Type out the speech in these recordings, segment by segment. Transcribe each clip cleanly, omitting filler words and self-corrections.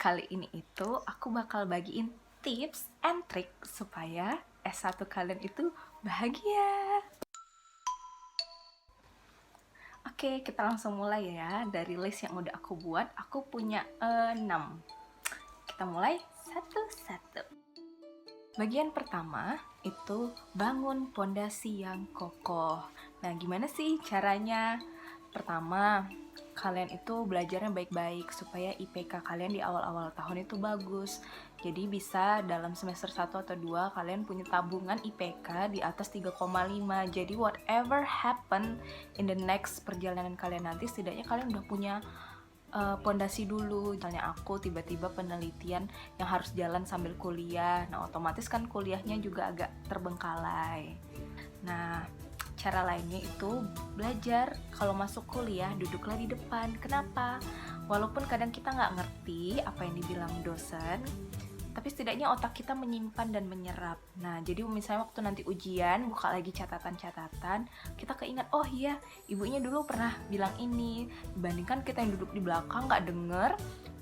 Kali ini itu aku bakal bagiin tips and trick supaya S1 kalian itu bahagia. Oke, kita langsung mulai ya. Dari list yang udah aku buat, aku punya 6. Kita mulai satu-satu. Bagian pertama itu bangun pondasi yang kokoh. Nah, gimana sih caranya? Pertama, kalian itu belajarnya baik-baik supaya IPK kalian di awal-awal tahun itu bagus. Jadi bisa dalam semester 1 atau 2 kalian punya tabungan IPK di atas 3,5. Jadi whatever happen in the next perjalanan kalian nanti, setidaknya kalian udah punya pondasi dulu. Misalnya aku tiba-tiba penelitian yang harus jalan sambil kuliah, nah otomatis kan kuliahnya juga agak terbengkalai. Nah, cara lainnya itu belajar. Kalau masuk kuliah, duduklah di depan. Kenapa? Walaupun kadang kita nggak ngerti apa yang dibilang dosen, tapi setidaknya otak kita menyimpan dan menyerap. Nah, jadi misalnya waktu nanti ujian, buka lagi catatan-catatan, kita keingat, oh iya, ibunya dulu pernah bilang ini. Dibandingkan kita yang duduk di belakang, nggak denger,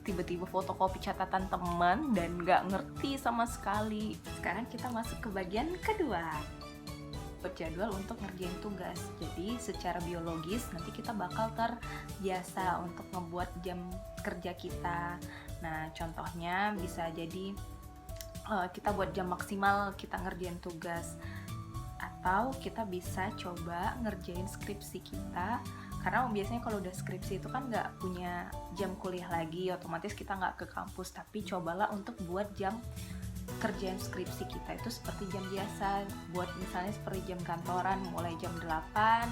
tiba-tiba fotokopi catatan teman, dan nggak ngerti sama sekali. Sekarang kita masuk ke bagian kedua. Jadwal untuk ngerjain tugas. Jadi secara biologis nanti kita bakal terbiasa untuk ngebuat jam kerja kita. Nah, contohnya bisa jadi kita buat jam maksimal kita ngerjain tugas, atau kita bisa coba ngerjain skripsi kita. Karena biasanya kalau udah skripsi itu kan nggak punya jam kuliah lagi, otomatis kita nggak ke kampus. Tapi cobalah untuk buat jam kerjaan skripsi kita itu seperti jam biasa, buat misalnya seperti jam kantoran, mulai jam 8,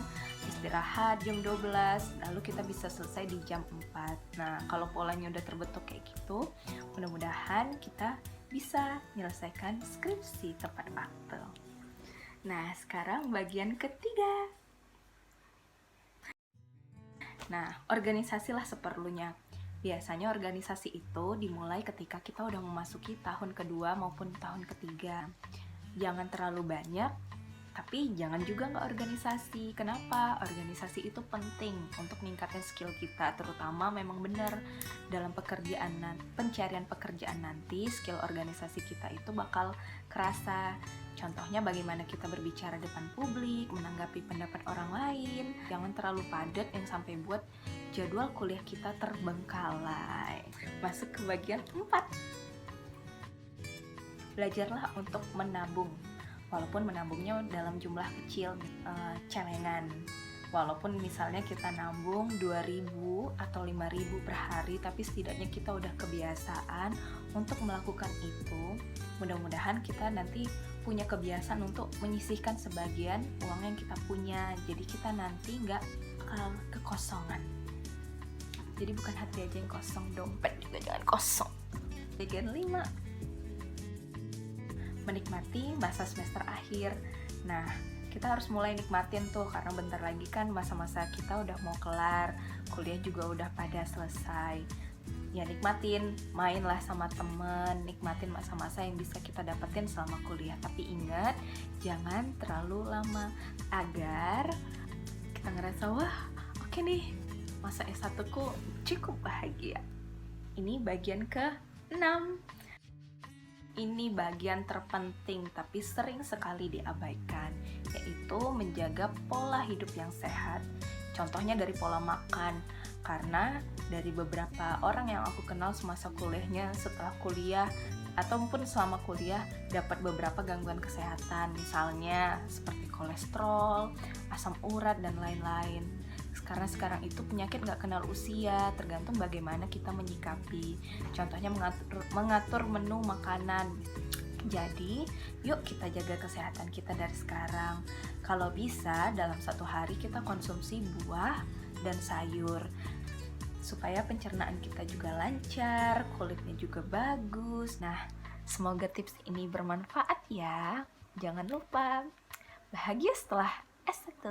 istirahat jam 12, lalu kita bisa selesai di jam 4. Nah, kalau polanya udah terbentuk kayak gitu, mudah-mudahan kita bisa menyelesaikan skripsi tepat waktu. Nah, sekarang bagian ketiga. Nah, organisasilah seperlunya. Biasanya organisasi itu dimulai ketika kita udah memasuki tahun kedua maupun tahun ketiga. Jangan terlalu banyak, tapi jangan juga nggak organisasi. Kenapa? Organisasi itu penting untuk meningkatkan skill kita, terutama memang benar dalam pencarian pekerjaan nanti, skill organisasi kita itu bakal kerasa. Contohnya bagaimana kita berbicara depan publik, menanggapi pendapat orang lain. Jangan terlalu padat yang sampai buat jadwal kuliah kita terbengkalai. Masuk ke bagian 4. Belajarlah untuk menabung. Walaupun menabungnya dalam jumlah kecil, celengan. Walaupun misalnya kita nabung 2.000 atau 5.000 per hari, tapi setidaknya kita udah kebiasaan untuk melakukan itu. Mudah-mudahan kita nanti punya kebiasaan untuk menyisihkan sebagian uang yang kita punya. Jadi kita nanti nggak kekosongan. Jadi bukan hati aja yang kosong, dompet juga jangan kosong. Bagian 5. Menikmati masa semester akhir. Nah, kita harus mulai nikmatin tuh, karena bentar lagi kan masa-masa kita udah mau kelar, kuliah juga udah pada selesai. Ya nikmatin, mainlah sama temen, nikmatin masa-masa yang bisa kita dapetin selama kuliah. Tapi ingat, jangan terlalu lama, agar kita ngerasa, wah oke nih, masa S1 ku cukup bahagia. Ini bagian ke-6. Ini bagian terpenting tapi sering sekali diabaikan, yaitu menjaga pola hidup yang sehat. Contohnya dari pola makan, karena dari beberapa orang yang aku kenal semasa kuliahnya, setelah kuliah ataupun selama kuliah dapat beberapa gangguan kesehatan, misalnya seperti kolesterol, asam urat, dan lain-lain. Karena sekarang itu penyakit gak kenal usia, tergantung bagaimana kita menyikapi. Contohnya mengatur menu makanan. Jadi, yuk kita jaga kesehatan kita dari sekarang. Kalau bisa, dalam satu hari kita konsumsi buah dan sayur, supaya pencernaan kita juga lancar, kulitnya juga bagus. Nah, semoga tips ini bermanfaat ya. Jangan lupa, bahagia setelah S1.